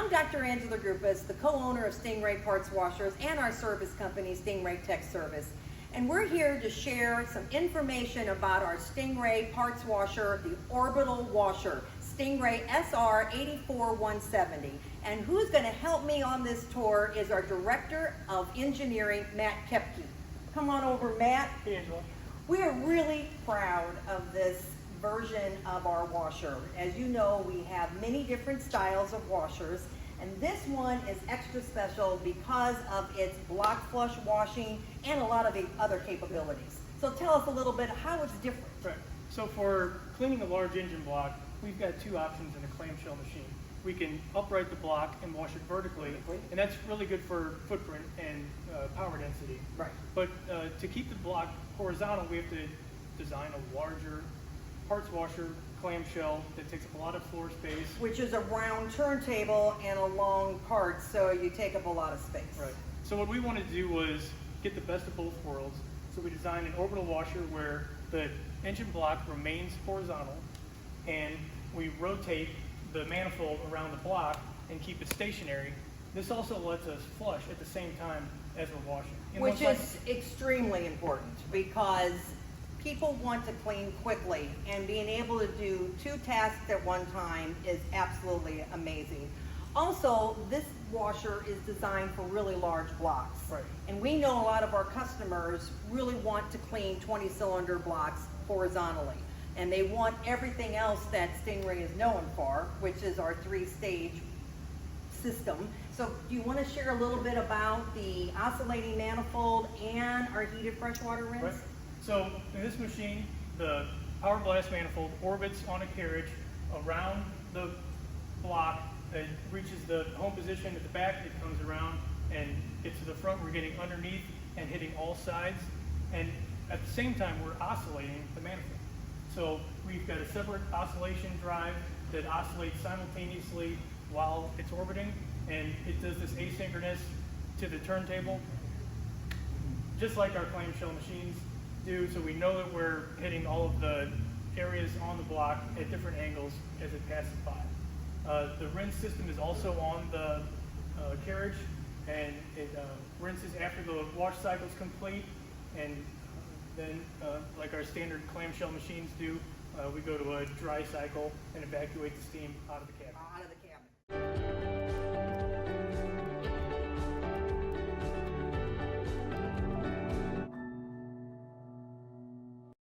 I'm Dr. Angela Gruppas, the co-owner of StingRay Parts Washers and our service company, StingRay Tech Service. And we're here to share some information about our StingRay Parts Washer, the Orbital Washer, StingRay SR 84170. And who's going to help me on this tour is our Director of Engineering, Matt Kepke. Come on over, Matt. Hey, Angela. We are really proud of this version of our washer. As you know, we have many different styles of washers, and this one is extra special because of its block flush washing and a lot of the other capabilities. So tell us a little bit how it's different. Right. So for cleaning a large engine block, we've got two options in a clamshell machine. We can upright the block and wash it vertically, and that's really good for footprint and power density. Right. But to keep the block horizontal, we have to design a larger parts washer clamshell that takes up a lot of floor space. Which is a round turntable and a long part, so you take up a lot of space. Right. So what we wanted to do was get the best of both worlds. So we designed an orbital washer where the engine block remains horizontal, and we rotate the manifold around the block and keep it stationary. This also lets us flush at the same time as we're washing. Which is extremely important because people want to clean quickly, and being able to do two tasks at one time is absolutely amazing. Also, this washer is designed for really large blocks. Right. And we know a lot of our customers really want to clean 20-cylinder blocks horizontally. And they want everything else that StingRay is known for, which is our three-stage system. So do you want to share a little bit about the oscillating manifold and our heated freshwater rinse? Right. So in this machine, the power blast manifold orbits on a carriage around the block. It reaches the home position at the back, it comes around and gets to the front. We're getting underneath and hitting all sides. And at the same time, we're oscillating the manifold. So we've got a separate oscillation drive that oscillates simultaneously while it's orbiting, and it does this asynchronous to the turntable, just like our clamshell machines do, so we know that we're hitting all of the areas on the block at different angles as it passes by. The rinse system is also on the carriage, and it rinses after the wash cycle is complete, and then, like our standard clamshell machines do, we go to a dry cycle and evacuate the steam out of the cabin.